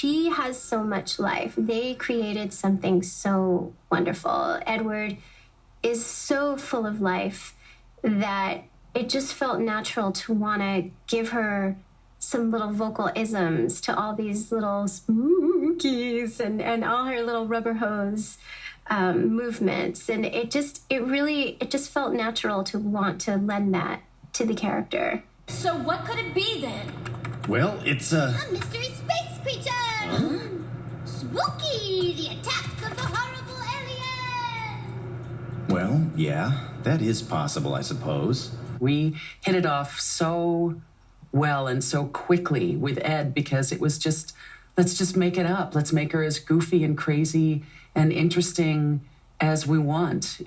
She has so much life. They created something so wonderful. Edward is so full of life that it just felt natural to want to give her some little vocal isms to all these little spookies and all her little rubber hose movements. And it just felt natural to want to lend that to the character. So what could it be then? Well, it's A mystery space creature! Huh? Spooky! The attack of the horrible alien! Well, yeah, that is possible, I suppose. We hit it off so well and so quickly with Ed because it was just, let's just make it up. Let's make her as goofy and crazy and interesting as we want,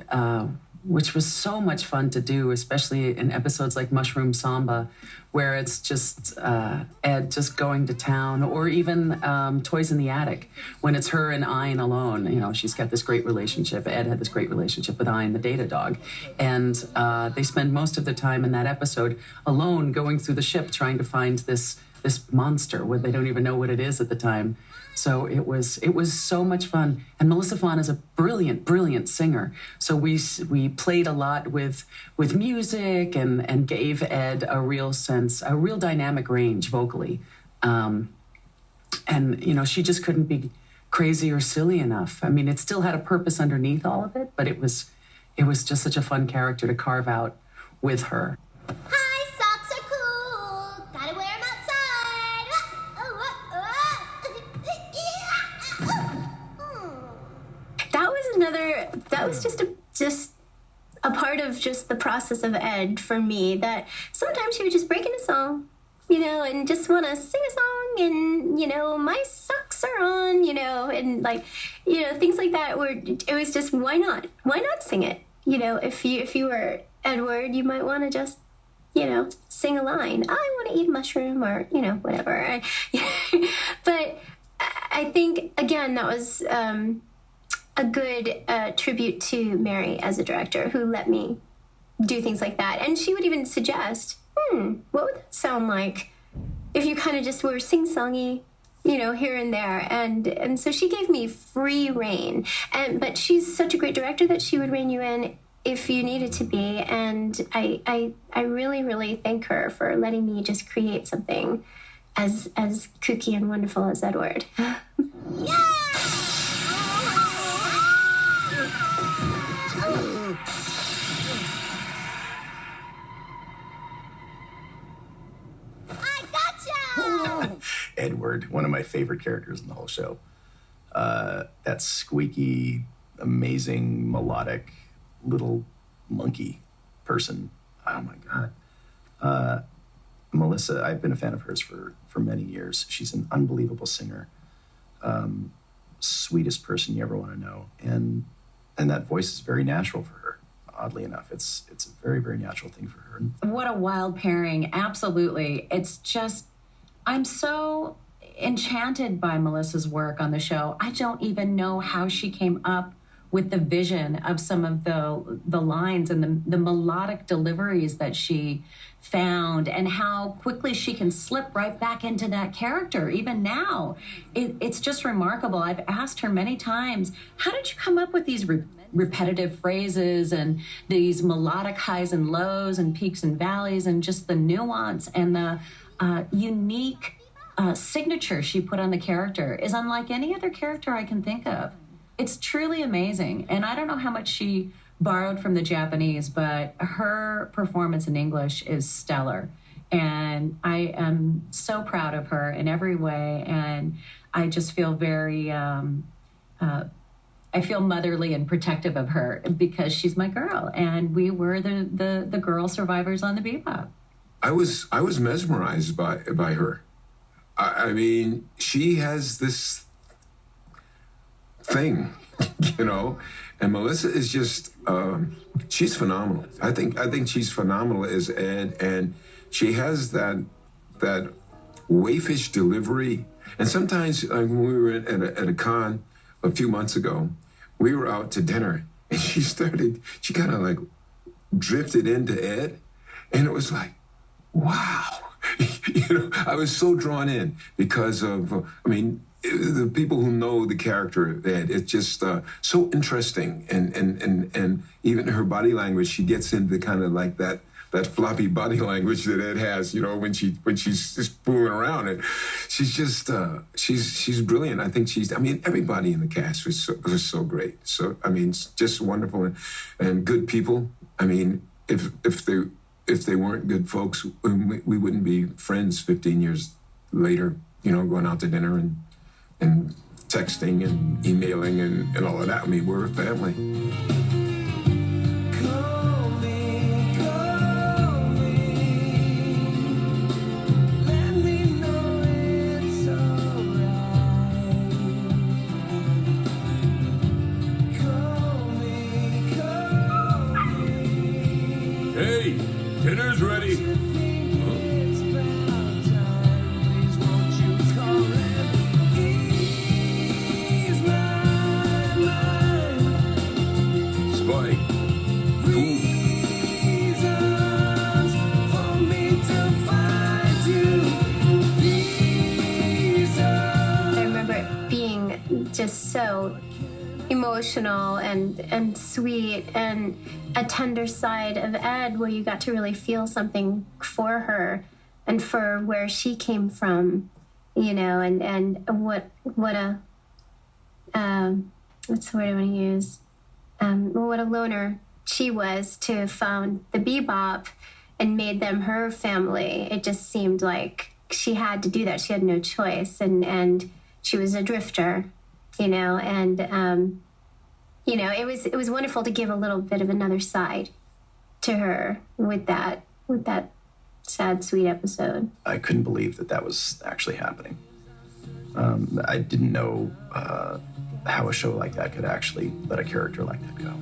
which was so much fun to do, especially in episodes like Mushroom Samba, where it's just Ed just going to town, or even Toys in the Attic, when it's her and Ian alone. You know, she's got this great relationship. Ed had this great relationship with Ian, the data dog. And they spend most of the time in that episode alone going through the ship trying to find this monster where they don't even know what it is at the time. So it was so much fun. And Melissa Fahn is a brilliant, brilliant singer. So we played a lot with music and gave Ed a real sense, a real dynamic range vocally. And, you know, she just couldn't be crazy or silly enough. I mean, it still had a purpose underneath all of it, but it was just such a fun character to carve out with her. High socks are cool! Gotta wear them outside! That was just a part of just the process of Ed for me, that sometimes she would just break into song, you know, and just want to sing a song, and, you know, my socks are on, you know, and like, you know, things like that, where it was just, why not sing it? You know, if you were Edward, you might want to just, you know, sing a line. I want to eat a mushroom, or, you know, whatever. But I think, again, that was a good tribute to Mary as a director, who let me do things like that. And she would even suggest, what would that sound like if you kind of just were sing-songy, you know, here and there. And so she gave me free rein. But she's such a great director that she would rein you in if you needed to be. And I really, really thank her for letting me just create something as kooky and wonderful as Edward. Yeah! Edward, one of my favorite characters in the whole show. That squeaky, amazing, melodic little monkey person. Oh my God. Melissa, I've been a fan of hers for many years. She's an unbelievable singer. Sweetest person you ever want to know. And that voice is very natural for her. Oddly enough, it's a very, very natural thing for her. What a wild pairing. Absolutely. It's just, I'm so enchanted by Melissa's work on the show. I don't even know how she came up with the vision of some of the lines and the melodic deliveries that she found, and how quickly she can slip right back into that character. Even now, it's just remarkable. I've asked her many times, how did you come up with these repetitive phrases and these melodic highs and lows and peaks and valleys, and just the nuance and the unique signature she put on the character is unlike any other character I can think of. It's truly amazing. And I don't know how much she borrowed from the Japanese, but her performance in English is stellar. And I am so proud of her in every way. And I just feel very, I feel motherly and protective of her because she's my girl. And we were the girl survivors on the Bebop. I was mesmerized by her. I mean, she has this thing, you know, and Melissa is just, she's phenomenal. I think she's phenomenal as Ed, and she has that waifish delivery. And sometimes when we were at a con a few months ago, we were out to dinner, and she kind of like drifted into Ed, and it was like, wow. You know, I was so drawn in because of, I mean, the people who know the character, Ed, it's just so interesting, and even her body language, she gets into kind of like that floppy body language that Ed has, when she's just fooling around, and she's just she's brilliant. I think everybody in the cast was so great. So it's just wonderful and good people. If they weren't good folks, we wouldn't be friends 15 years later. Going out to dinner and texting and emailing and all of that. We're a family. Hey, dinner's ready. Spike. I remember it being just so emotional and sweet, and a tender side of Ed where you got to really feel something for her and for where she came from, and what a what's the word I want to use? What a loner she was to found the Bebop and made them her family. It just seemed like she had to do that. She had no choice, and she was a drifter, and it was wonderful to give a little bit of another side to her with that sad, sweet episode. I couldn't believe that was actually happening. I didn't know how a show like that could actually let a character like that go.